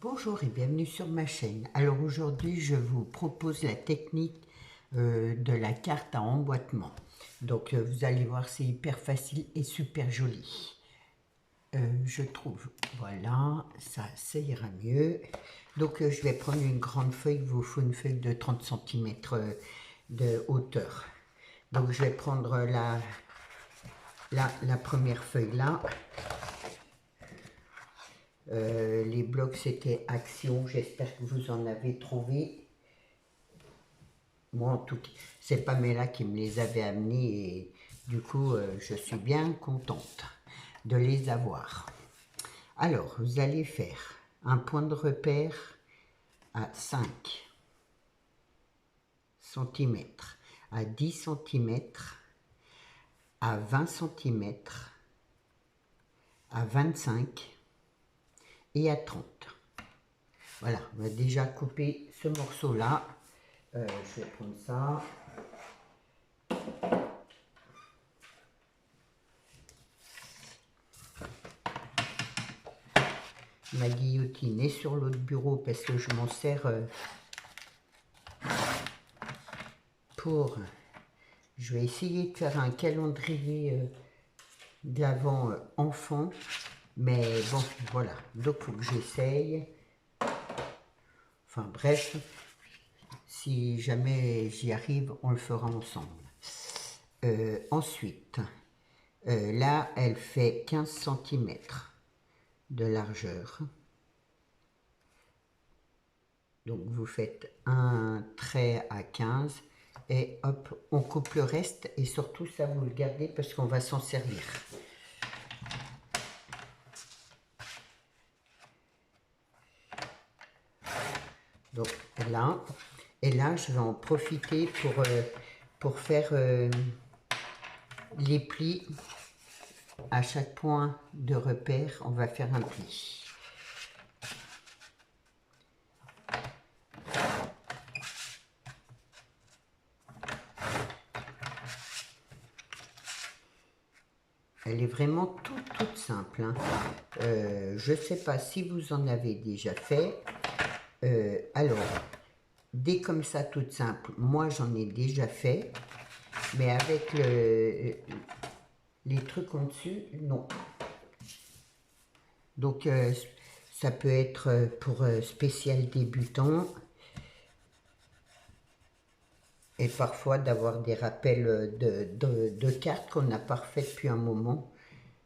Bonjour et bienvenue sur ma chaîne. Alors aujourd'hui je vous propose la technique de la carte à emboîtement. Donc vous allez voir, c'est hyper facile et super joli. Je trouve, voilà, ça ira mieux. Donc je vais prendre une grande feuille, il vous faut une feuille de 30 cm de hauteur. Donc je vais prendre la première feuille là. Les blocs c'était Action, j'espère que vous en avez trouvé. Moi en tout cas, c'est Pamela qui me les avait amenés et du coup je suis bien contente de les avoir. Alors vous allez faire un point de repère à 5 cm, à 10 cm, à 20 cm, à 25 et à 30. Voilà, on va déjà couper ce morceau-là. Je vais prendre ça. Ma guillotine est sur l'autre bureau parce que je m'en sers pour... Je vais essayer de faire un calendrier de l'Avent enfant. Mais bon, voilà. Donc, il faut que j'essaye. Enfin, bref. Si jamais j'y arrive, on le fera ensemble. Ensuite, là, elle fait 15 cm de largeur. Donc, vous faites un trait à 15 et hop, on coupe le reste. Et surtout, ça, vous le gardez parce qu'on va s'en servir. Donc, là, et là, je vais en profiter pour faire les plis. À chaque point de repère, on va faire un pli. Elle est vraiment toute simple. Hein. Je ne sais pas si vous en avez déjà fait. Alors, des comme ça, toute simple, moi j'en ai déjà fait. Mais avec les trucs en dessus, non. Donc, ça peut être pour spécial débutant. Et parfois d'avoir des rappels de cartes qu'on n'a pas refait depuis un moment.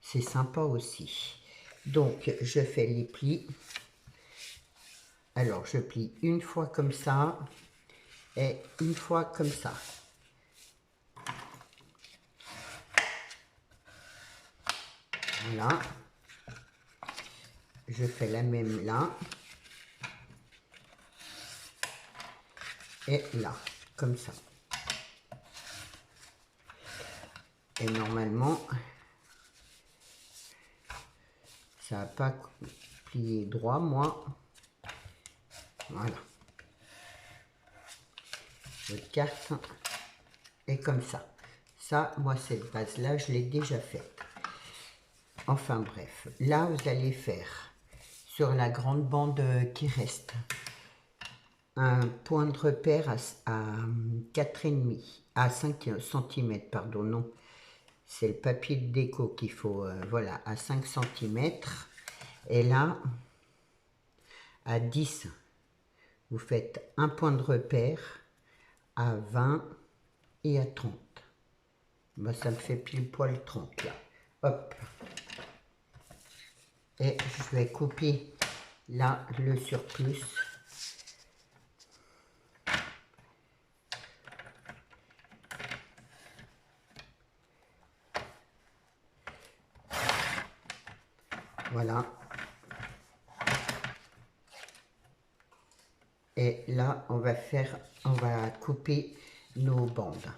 C'est sympa aussi. Donc, je fais les plis. Alors, je plie une fois comme ça et une fois comme ça. Voilà. Je fais la même là. Et là, comme ça. Et normalement, ça n'a pas plié droit, moi. Voilà. Votre carte est comme ça. Ça, moi, cette base-là, je l'ai déjà faite. Enfin bref, là, vous allez faire sur la grande bande qui reste un point de repère à 4,5, à 5 cm, pardon, non. C'est le papier de déco qu'il faut, voilà, à 5 cm. Et là, à 10, vous faites un point de repère à 20 et à 30. Ben, ça me fait pile poil 30 là. Hop. Et je vais couper là le surplus. Voilà. Et là, on va couper nos bandes.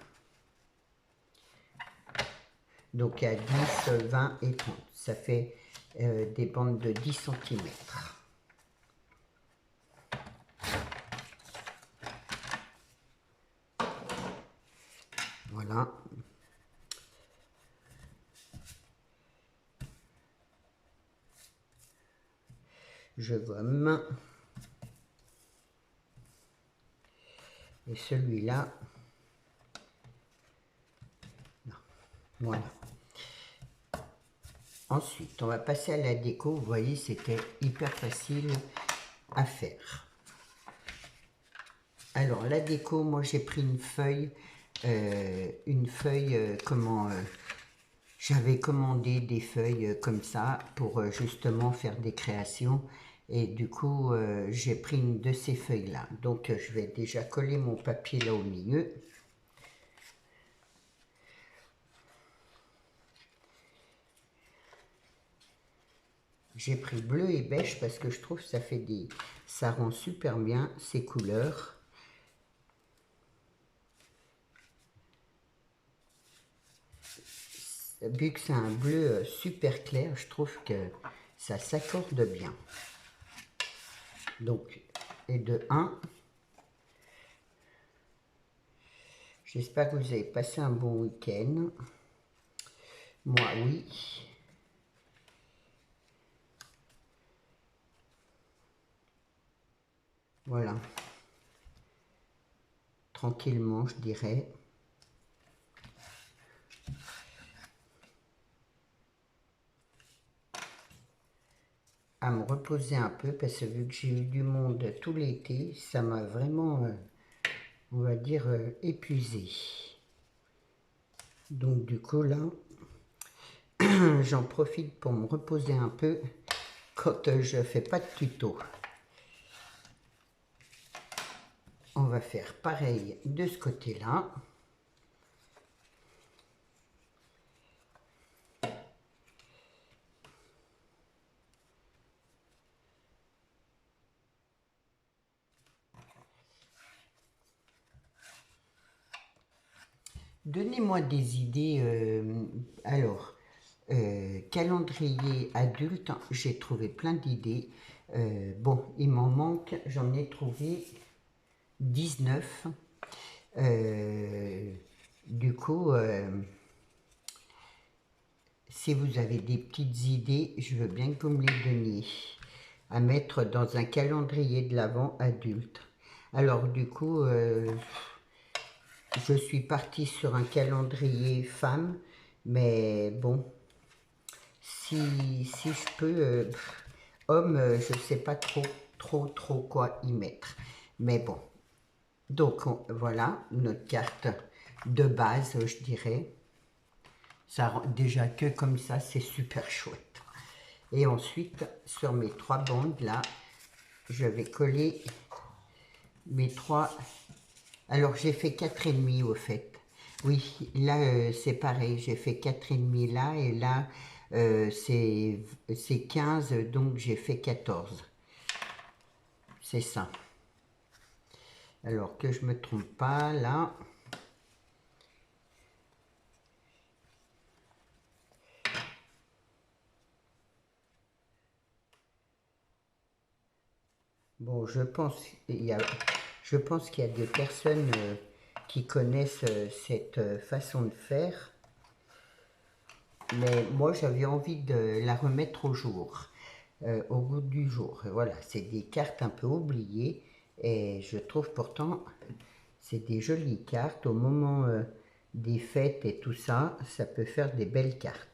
Donc à 10, 20 et 30. Ça fait des bandes de 10 cm. Voilà. Je gomme. Et celui-là, voilà. Ensuite, on va passer à la déco. Vous voyez, c'était hyper facile à faire. Alors, la déco, moi, j'ai pris une feuille, j'avais commandé des feuilles comme ça pour justement faire des créations. Et du coup, j'ai pris une de ces feuilles-là. Donc, je vais déjà coller mon papier là au milieu. J'ai pris bleu et beige parce que je trouve que ça rend super bien ces couleurs. Vu que c'est un bleu super clair, je trouve que ça s'accorde bien. Donc, et de 1. J'espère que vous avez passé un bon week-end. Moi, oui. Voilà. Tranquillement, je dirais. À me reposer un peu parce que vu que j'ai eu du monde tout l'été, ça m'a vraiment, on va dire, épuisé. Donc du coup là, j'en profite pour me reposer un peu quand je fais pas de tuto. On va faire pareil de ce côté-là. Donnez-moi des idées. Alors, calendrier adulte, j'ai trouvé plein d'idées. Bon, il m'en manque, j'en ai trouvé 19. Du coup, si vous avez des petites idées, je veux bien que vous me les donniez. À mettre dans un calendrier de l'Avent adulte. Alors du coup, je suis partie sur un calendrier femme, mais bon, si je peux, homme, je ne sais pas trop quoi y mettre. Mais bon, donc voilà notre carte de base, je dirais. Ça, déjà que comme ça, c'est super chouette. Et ensuite, sur mes 3 bandes là, je vais coller mes 3. Alors j'ai fait 4,5 au fait. Oui, là c'est pareil, j'ai fait 4,5 là et là c'est 15, donc j'ai fait 14. C'est ça. Alors que je me trompe pas là. Bon, je pense qu'il y a des personnes qui connaissent cette façon de faire. Mais moi, j'avais envie de la remettre au jour, au goût du jour. Voilà, c'est des cartes un peu oubliées et je trouve pourtant, c'est des jolies cartes. Au moment des fêtes et tout ça, ça peut faire des belles cartes.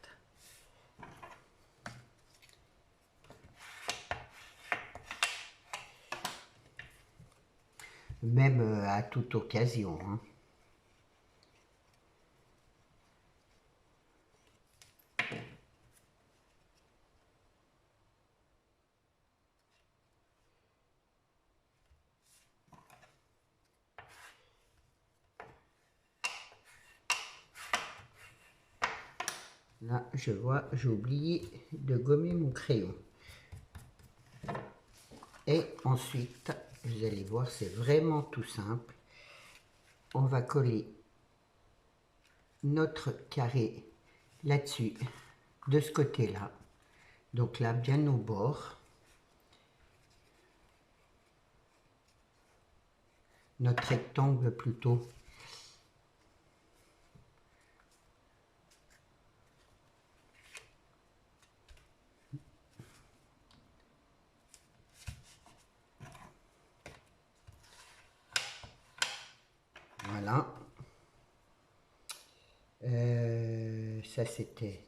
Même à toute occasion, hein. Là, je vois, j'ai oublié de gommer mon crayon. Et ensuite, vous allez voir, c'est vraiment tout simple. On va coller notre carré là-dessus, de ce côté-là. Donc là, bien au bord. Notre rectangle plutôt. Voilà. Ça c'était,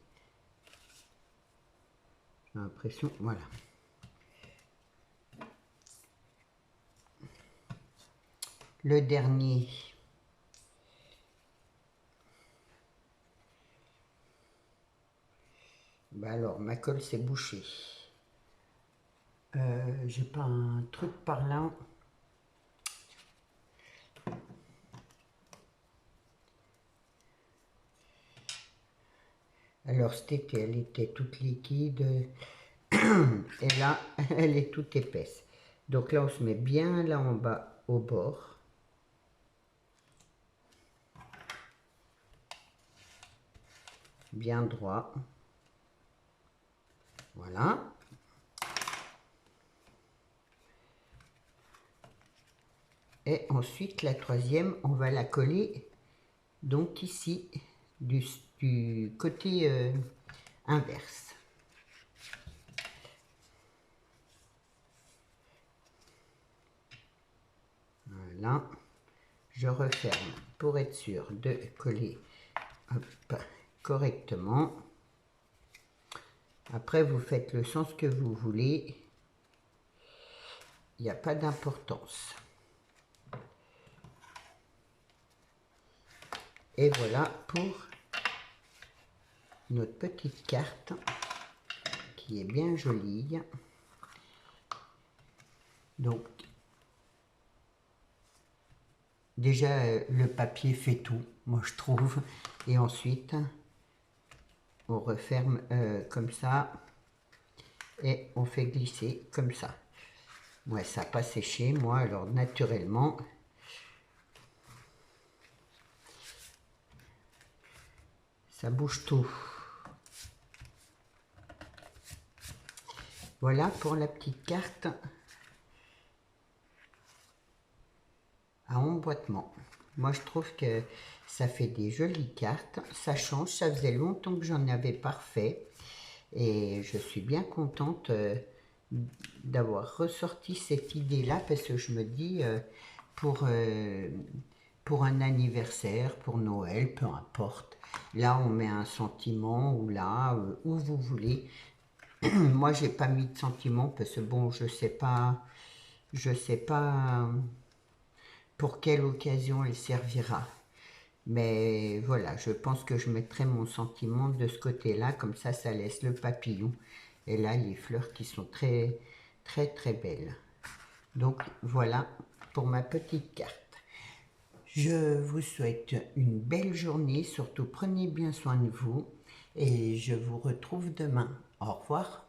j'ai l'impression, voilà. Le dernier, bah alors ma colle s'est bouchée. J'ai pas un truc par là. Alors cet été, elle était toute liquide et là, elle est toute épaisse. Donc là, on se met bien là en bas au bord. Bien droit. Voilà. Et ensuite, la troisième, on va la coller donc ici, du côté inverse. Voilà. Je referme pour être sûr de coller correctement. Après, vous faites le sens que vous voulez. Il n'y a pas d'importance. Et voilà pour notre petite carte qui est bien jolie. Donc, déjà, le papier fait tout, moi je trouve. Et ensuite, on referme comme ça et on fait glisser comme ça. Ouais, ça n'a pas séché, moi, alors naturellement, ça bouge tout. Voilà pour la petite carte à emboîtement. Moi, je trouve que ça fait des jolies cartes. Ça change, ça faisait longtemps que j'en avais pas refait. Et je suis bien contente d'avoir ressorti cette idée-là parce que je me dis, pour un anniversaire, pour Noël, peu importe. Là, on met un sentiment ou là, où vous voulez. Moi, j'ai pas mis de sentiment parce que bon, je sais pas pour quelle occasion elle servira. Mais voilà, je pense que je mettrai mon sentiment de ce côté-là, comme ça laisse le papillon. Et là, les fleurs qui sont très, très, très belles. Donc voilà pour ma petite carte. Je vous souhaite une belle journée, surtout prenez bien soin de vous et je vous retrouve demain. Au revoir.